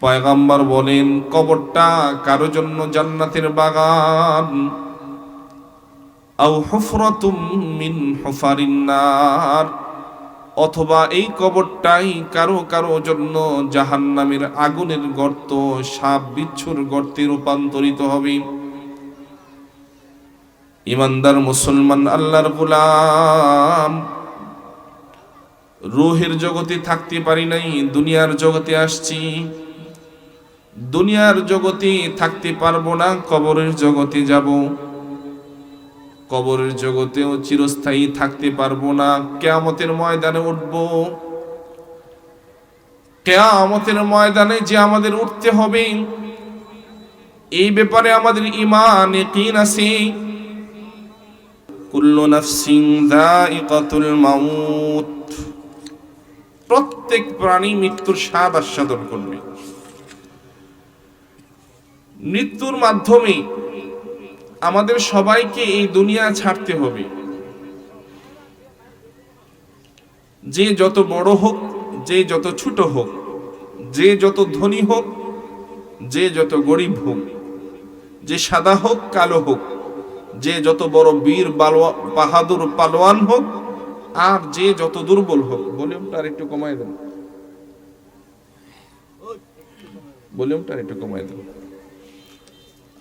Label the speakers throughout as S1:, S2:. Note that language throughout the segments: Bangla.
S1: পয়গম্বর বলেন, কবরটা কারো জন্য জান্নাতের বাগান, আও হুফরাতুম মিন হুফারিন নার, অথবা এই কবরটাই কারো কারো জন্য জাহান্নামের আগুনের গর্ত, সাপ বিচ্ছুর গর্তে রূপান্তরিত হবে। ইমানদার মুসলমান, আল্লাহর গোলাম, রূহের জগতে থাকতে পারি নাই, দুনিয়ার জগতে আসছি। দুনিয়ার জগতে থাকতে পারবো না, কবরের জগতে যাব। কবরের জগতেও চিরস্থায়ী থাকতে পারবো না, কিয়ামতের ময়দানে উঠব। কিয়ামতের ময়দানে যে আমাদের উঠতে হবে, এই ব্যাপারে আমাদের ঈমান ইয়াকিন আছে। কুল্লু নাফসিন যায়িকাতুল মাউত, প্রত্যেক প্রাণী মৃত্যুর স্বাদ আস্বাদন করবে। মৃত্যুর মাধ্যমে আমাদের সবাইকে এই দুনিয়া ছাড়তে হবে। যে যত বড় হোক, যে যত ছোট হোক, যে যত ধনী হোক, যে যত গরিব হোক, যে সাদা হোক কালো হোক, যে যত বড় বীর বাহাদুর পালোয়ান হোক, আর যে যত দুর্বল হোক। ভলিউমটা আর একটু কমাই দেন, ভলিউমটা আর একটু কমাই দেন।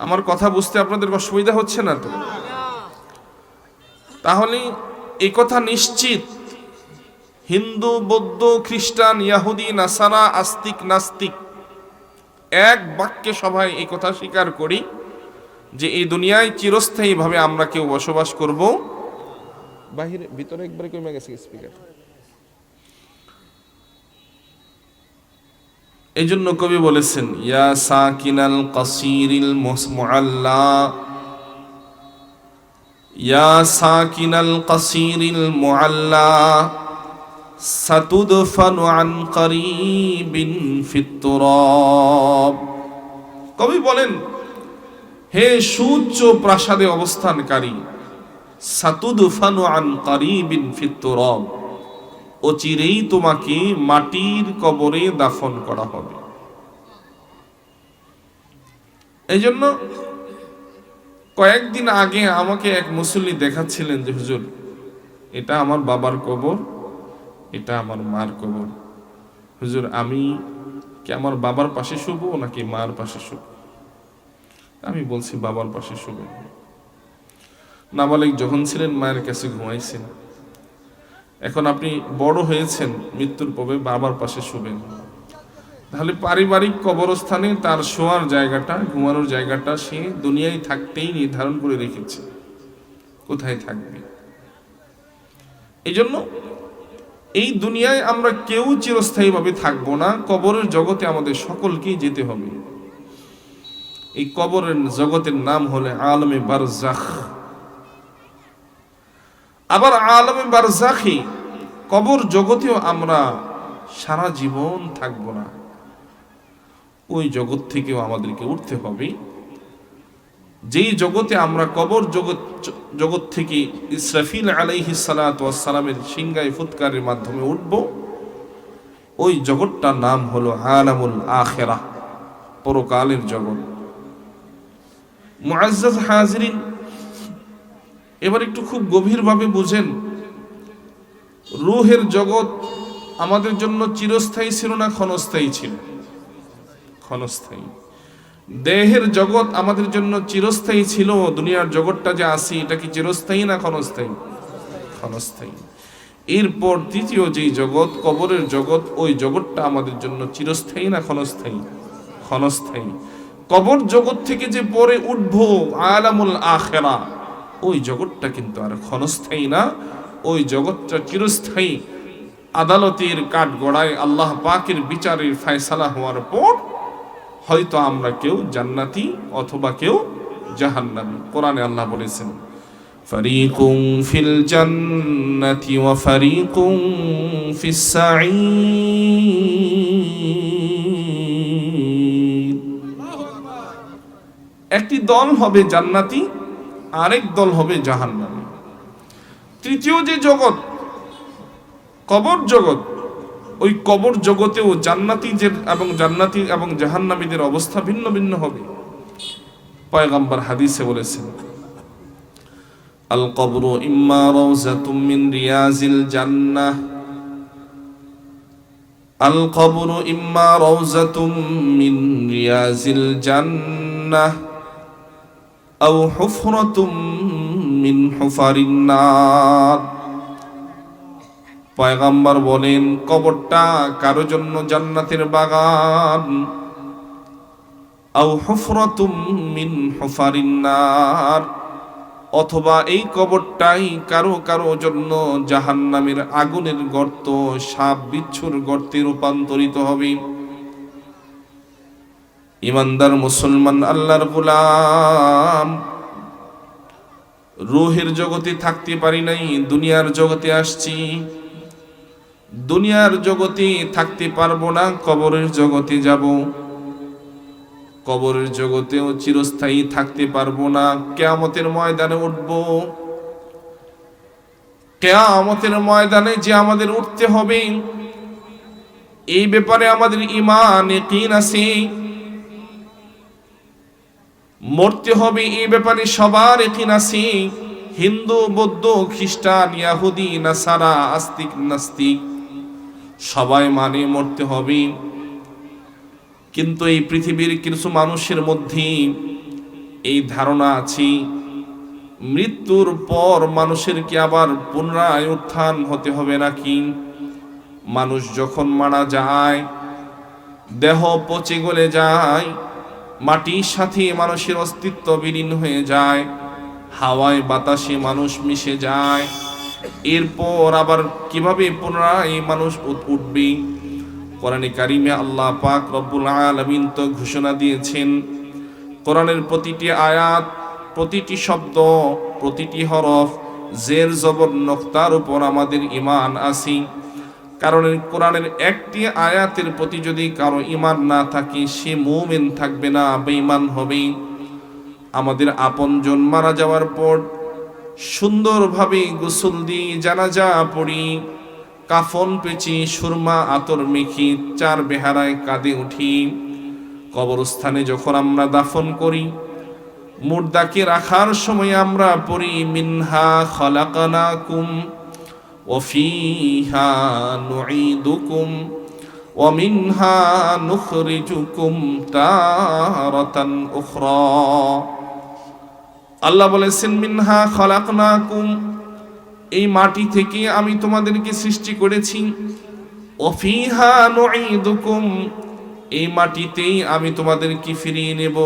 S1: আমার কথা বুঝতে আপনাদের অসুবিধা হচ্ছে না তো? তাহলে এই কথা নিশ্চিত, হিন্দু, বৌদ্ধ, খ্রিস্টান, ইহুদি, নাসারা, আস্তিক, নাস্তিক এক বাক্যে সবাই এই কথা স্বীকার করি যে এই দুনিয়ায় চিরস্থায়ীভাবে আমরা কেউ বসবাস করব। বাহিরে ভিতরে একবারে কমে গেছে স্পিকার। এই জন্য কবি বলেছেন, ইয়া সাকিনাল কাসিরিল মুআল্লা, ইয়া সাকিনাল কাসিরিল মুআল্লা সাতুদফানু আন করিবিন ফিত তুরাব। কবি বলেন, হে সুউচ্চ প্রাসাদে অবস্থানকারী, সাতুদফানু আন করিবিন ফিত তুরাব, অচিরেই তোমাকে মাটির কবরে দাফন করা হবে। এই জন্য কয়েকদিন আগে আমাকে এক মুসল্লি দেখাচ্ছিলেন যে, হুজুর, এটা আমার বাবার কবর, এটা আমার মার কবর। হুজুর, আমি কি আমার বাবার পাশে শুবো নাকি মার পাশে শুব? আমি বলছি বাবার পাশে শুবেন। নাবালিক যখন ছিলেন মায়ের কাছে ঘুমাইছেন, এখন আপনি বড় হয়েছেন, মৃত্যুর পরে বাবার পাশে শুবেন। তাহলে পারিবারিক কবরস্থানে তার শোয়ার জায়গাটা, ঘুমানোর জায়গাটা সে দুনিয়ায় থাকতেই নির্ধারণ করে রেখেছে, কোথায় থাকবে। এই জন্য এই দুনিয়ায় আমরা কেউ চিরস্থায়ীভাবে থাকবো না, কবরের জগতে আমাদের সকলকেই যেতে হবে। এই কবরের জগতের নাম হলো আলমে বারজাখ। আবার আলমে বারজাখি, কবর জগতেও আমরা সারা জীবন থাকব না, ওই জগৎ থেকেও আমাদেরকে উঠতে হবে। যেই জগতে আমরা কবর জগৎ থেকে ইসরাফিল আলাইহিস সালাতু ওয়াস সালামের সিংহায় ফুৎকারের মাধ্যমে উঠব, ওই জগৎটার নাম হলো আলামুল আখিরাহ, পরকালের জগৎ। মুআজ্জাজ হাজিরিন, এবার একটু খুব গভীরভাবে বুঝেন, রূহের জগৎ আমাদের জন্য চিরস্থায়ী ছিল না ক্ষণস্থায়ী ছিল? ক্ষণস্থায়ী। দেহের জগৎ আমাদের জন্য চিরস্থায়ী ছিল। দুনিয়ার জগৎটা যে আছে, এটা কি চিরস্থায়ী না ক্ষণস্থায়ী? ক্ষণস্থায়ী। এরপর তৃতীয় যেই জগৎ, কবরের জগৎ, ওই জগৎটা আমাদের জন্য চিরস্থায়ী না ক্ষণস্থায়ী? ক্ষণস্থায়ী। কবর জগৎ থেকে যে পরে উঠবো আলামুল আখিরাহ, ওই জগৎটা কিন্তু আর ক্ষণস্থায়ী না, ওই জগৎটা চিরস্থায়ী। আদালতের কাঠগড়ায় আল্লাহ পাকের বিচারের ফয়সালা হওয়ার পর হয়তো আমরা কেউ জান্নাতি অথবা কেউ জাহান্নামী। কোরআনে আল্লাহ বলেছেন, ফারিকুম ফিল জান্নাতি ওয়া ফারিকুম ফিস সাঈর। একটি দল হবে জান্নাতি, আরেক দল হবে জাহান্নামী। তৃতীয় যে জগৎ, কবর জগৎ, ওই কবর জগতেও জান্নাতীদের এবং জাহান্নামীদের অবস্থা ভিন্ন ভিন্ন হবে। পয়গম্বর হাদিসে বলেছেন, আল কবরু ইম্মা রাউযাতুম মিন রিয়াজিল জান্নাহ, আল কবরু ইম্মা রাউযাতুম মিন রিয়াজিল জান্নাহ আও হুফরাতুম মিন হুফারিন নার। পয়গম্বর বলেন, কবরটা কারো জন্য জান্নাতের বাগান, আও হুফরাতুম মিন হুফারিন নার, অথবা এই কবরটাই কারো কারো জন্য জাহান্নামের আগুনের গর্ত, সাপ বিচ্ছুর গর্তে রূপান্তরিত হবে। ইমানদার মুসলমান, আল্লাহর গোলাম, রূহের জগতে থাকতে পারি নাই, দুনিয়ার জগতে আসছি। দুনিয়ার জগতে থাকতে পারবো না, কবরের জগতে যাব। কবরের জগতেও চিরস্থায়ী থাকতে পারবো না, কিয়ামতের ময়দানে উঠব। কিয়ামতের ময়দানে যে আমাদের উঠতে হবে, এই ব্যাপারে আমাদের ঈমান ইয়াকিন আছে। মরতে হবে, এই ব্যাপারে সবার ইয়াকিন আছে। হিন্দু, বৌদ্ধ, খ্রিস্টান, ইহুদি, নাসারা, আস্তিক, নাস্তিক সবাই মানে মরতে হবে। কিন্তু এই পৃথিবীর কিছু মানুষের মধ্যে এই ধারণা আছে, মৃত্যুর পর মানুষের কি আবার পুনরায় উত্থান হতে হবে নাকি? মানুষ যখন মারা যায়, দেহ পচে গলে যায়, মাটির সাথে মানুষের অস্তিত্ব বিলীন হয়ে যায়, হাওয়ায় বাতাসে মানুষ মিশে যায়, এরপর আবার কিভাবে পুনরায় মানুষ উঠবে? কোরআনে কারিমে আল্লাহ পাক রব্বুল আলামিন তো ঘোষণা দিয়েছেন। কোরআনের প্রতিটি আয়াত, প্রতিটি শব্দ, প্রতিটি হরফ, জের জবর নক্তার উপর আমাদের ঈমান আছে। কারণ কোরআনের একটি আয়াতের প্রতি যদি কারো ঈমান না থাকে, সে মুমিন থাকবে না, বেঈমান হবে। আমাদের আপনজন মারা যাওয়ার পর সুন্দরভাবে গোসল দিয়ে জানাজা পড়ি, কাফন পেঁচি, সুরমা আতর মেখি, চার বেহারায় কাঁধে উঠি। কবরস্থানে যখন আমরা দাফন করি, মুর্দাকে রাখার সময় আমরা পড়ি, মিনহা খলাকনাকুম ওয়া ফিহা নুঈদুকুম ওয়া মিনহা নুখরিজুকুম তারাতান উখরা। আল্লাহ বলেছেন, মিনহা খলাকনাকুম, এই মাটি থেকে আমি তোমাদেরকে সৃষ্টি করেছি। ওয়া ফিহা নুঈদুকুম, এই মাটিতেই আমি তোমাদেরকে ফিরিয়ে নেব।